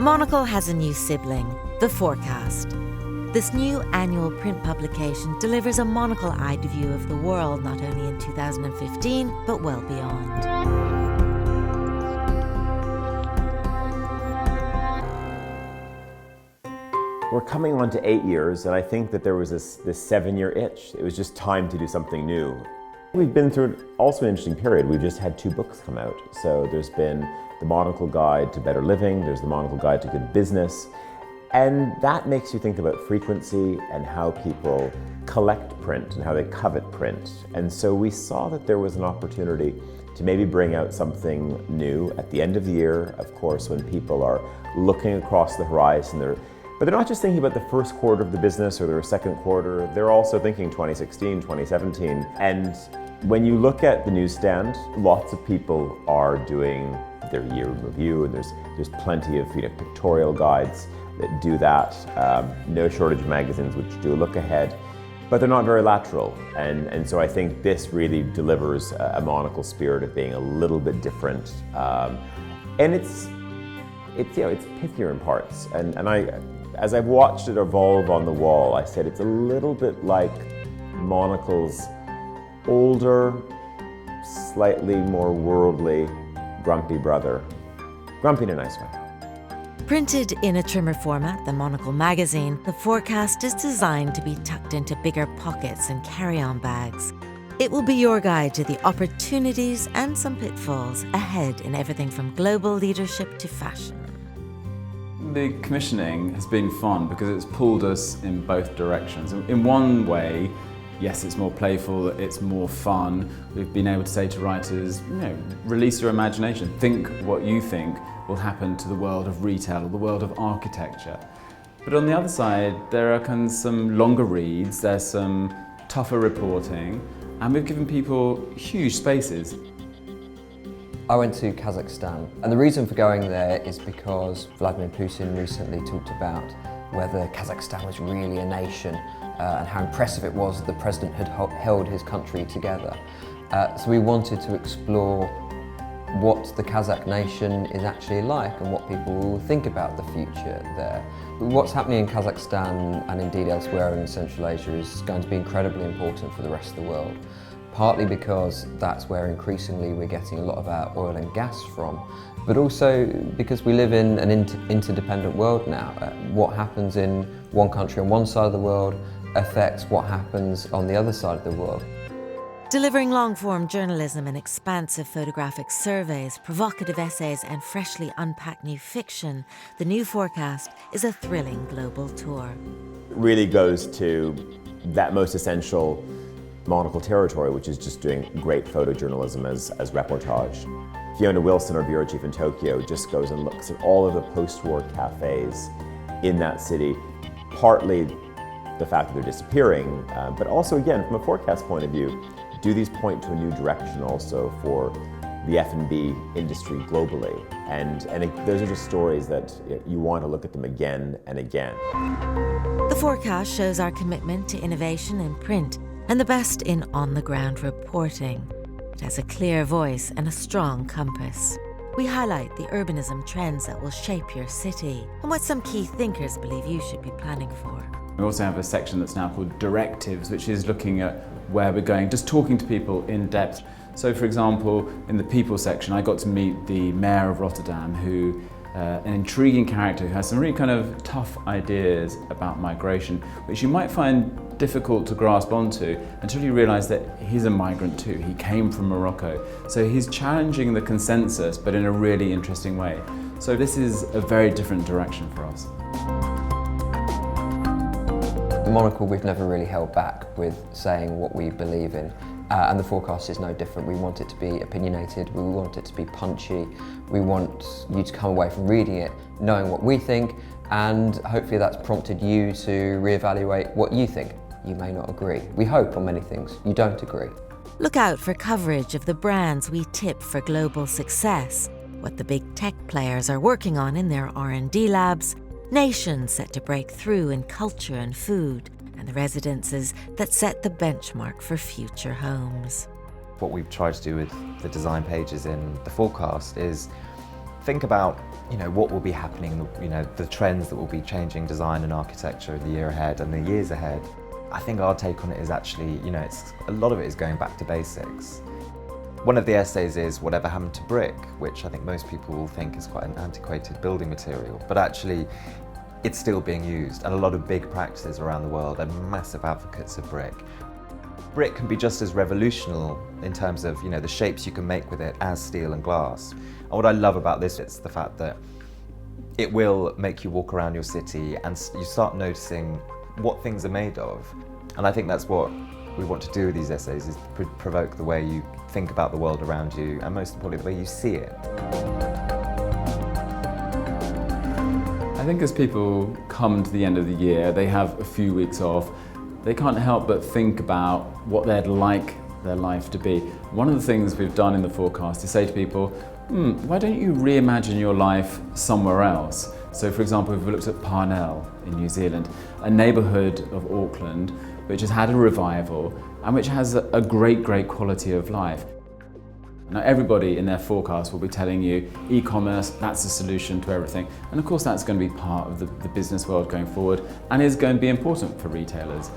Monocle has a new sibling, The Forecast. This new annual print publication delivers a monocle-eyed view of the world not only in 2015, but well beyond. We're coming on to 8 years, and I think that there was this 7-year itch. It was just time to do something new. We've been through also an interesting period. We've just had 2 books come out. So there's been the Monocle Guide to Better Living, there's the Monocle Guide to Good Business, and that makes you think about frequency and how people collect print and how they covet print. And so we saw that there was an opportunity to maybe bring out something new at the end of the year, of course, when people are looking across the horizon. But they're not just thinking about the first quarter of the business or their second quarter, they're also thinking 2016, 2017. And when you look at the newsstand, lots of people are doing their year in review, and there's plenty of pictorial guides that do that. No shortage of magazines which do a look ahead, but they're not very lateral. And so I think this really delivers a monocle spirit of being a little bit different. And it's pithier in parts. And as I've watched it evolve on the wall, I said it's a little bit like Monocle's older, slightly more worldly, grumpy brother. Grumpy in a nice way. Printed in a trimmer format, the Monocle magazine, The Forecast is designed to be tucked into bigger pockets and carry-on bags. It will be your guide to the opportunities and some pitfalls ahead in everything from global leadership to fashion. The commissioning has been fun because it's pulled us in both directions. In one way, yes, it's more playful, it's more fun. We've been able to say to writers, release your imagination. Think what you think will happen to the world of retail or the world of architecture. But on the other side, there are some longer reads, there's some tougher reporting, and we've given people huge spaces. I went to Kazakhstan, and the reason for going there is because Vladimir Putin recently talked about whether Kazakhstan was really a nation and how impressive it was that the president had held his country together. So we wanted to explore what the Kazakh nation is actually like and what people will think about the future there. What's happening in Kazakhstan and indeed elsewhere in Central Asia is going to be incredibly important for the rest of the world. Partly because that's where increasingly we're getting a lot of our oil and gas from, but also because we live in an interdependent world now. What happens in one country on one side of the world affects what happens on the other side of the world. Delivering long-form journalism and expansive photographic surveys, provocative essays and freshly unpacked new fiction, The New Forecast is a thrilling global tour. It really goes to that most essential Monocle territory, which is just doing great photojournalism as reportage. Fiona Wilson, our bureau chief in Tokyo, just goes and looks at all of the post-war cafes in that city, partly the fact that they're disappearing, but also, again, from a forecast point of view, do these point to a new direction also for the F&B industry globally? And those are just stories that you want to look at them again and again. The Forecast shows our commitment to innovation in print and the best in on-the-ground reporting. It has a clear voice and a strong compass. We highlight the urbanism trends that will shape your city and what some key thinkers believe you should be planning for. We also have a section that's now called Directives, which is looking at where we're going, just talking to people in depth. So for example, in the people section, I got to meet the mayor of Rotterdam, who an intriguing character who has some really kind of tough ideas about migration, which you might find difficult to grasp onto until you realise that he's a migrant too. He came from Morocco. So he's challenging the consensus, but in a really interesting way. So this is a very different direction for us. The Monocle, we've never really held back with saying what we believe in. And the Forecast is no different. We want it to be opinionated, we want it to be punchy, we want you to come away from reading it knowing what we think, and hopefully that's prompted you to reevaluate what you think. You may not agree. We hope on many things you don't agree. Look out for coverage of the brands we tip for global success, what the big tech players are working on in their R&D labs, nations set to break through in culture and food, and the residences that set the benchmark for future homes. What we've tried to do with the design pages in The Forecast is think about what will be happening, the trends that will be changing design and architecture in the year ahead and the years ahead. I think our take on it is actually, a lot of it is going back to basics. One of the essays is Whatever Happened to Brick, which I think most people will think is quite an antiquated building material, but actually it's still being used, and a lot of big practices around the world are massive advocates of brick. Brick can be just as revolutionary in terms of the shapes you can make with it as steel and glass. And what I love about this is the fact that it will make you walk around your city and you start noticing what things are made of. And I think that's what we want to do with these essays, is provoke the way you think about the world around you, and most importantly, the way you see it. I think as people come to the end of the year, they have a few weeks off, they can't help but think about what they'd like their life to be. One of the things we've done in the forecast is say to people, why don't you reimagine your life somewhere else? So for example, we've looked at Parnell in New Zealand, a neighbourhood of Auckland which has had a revival and which has a great quality of life. Now everybody in their forecast will be telling you e-commerce, that's the solution to everything. And of course that's going to be part of the business world going forward and is going to be important for retailers.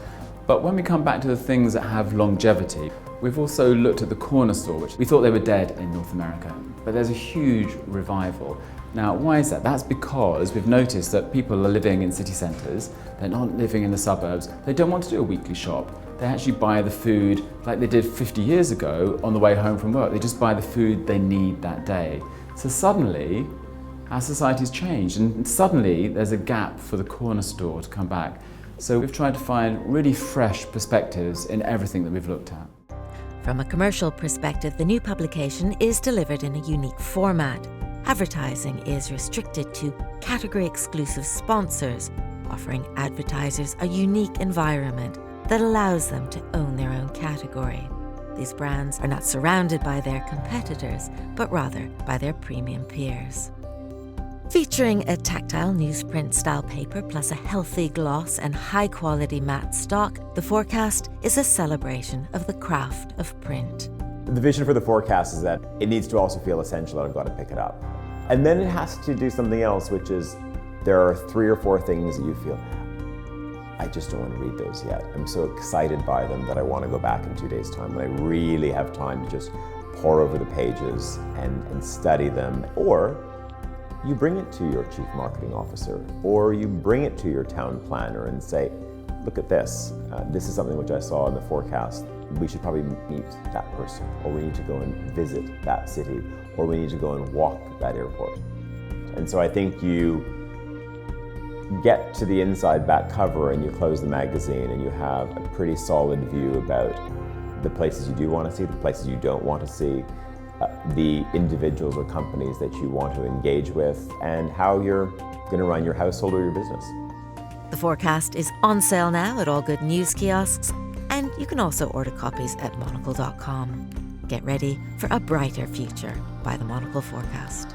But when we come back to the things that have longevity, we've also looked at the corner store, which we thought they were dead in North America, but there's a huge revival. Now, why is that? That's because we've noticed that people are living in city centres, they're not living in the suburbs, they don't want to do a weekly shop. They actually buy the food like they did 50 years ago on the way home from work. They just buy the food they need that day. So suddenly, our society's changed, and suddenly there's a gap for the corner store to come back. So we've tried to find really fresh perspectives in everything that we've looked at. From a commercial perspective, the new publication is delivered in a unique format. Advertising is restricted to category-exclusive sponsors, offering advertisers a unique environment that allows them to own their own category. These brands are not surrounded by their competitors, but rather by their premium peers. Featuring a tactile newsprint style paper plus a healthy gloss and high-quality matte stock, the forecast is a celebration of the craft of print. The vision for the forecast is that it needs to also feel essential that I've got to pick it up. And then it has to do something else, which is there are 3 or 4 things that you feel, I just don't want to read those yet. I'm so excited by them that I want to go back in 2 days' time when I really have time to just pore over the pages and study them. Or you bring it to your chief marketing officer, or you bring it to your town planner and say, look at this. This is something which I saw in the forecast. We should probably meet that person, or we need to go and visit that city, or we need to go and walk that airport. And so I think you get to the inside back cover and you close the magazine and you have a pretty solid view about the places you do want to see, the places you don't want to see, the individuals or companies that you want to engage with, and how you're going to run your household or your business. The forecast is on sale now at all good news kiosks, and you can also order copies at monocle.com. Get ready for a brighter future by the Monocle Forecast.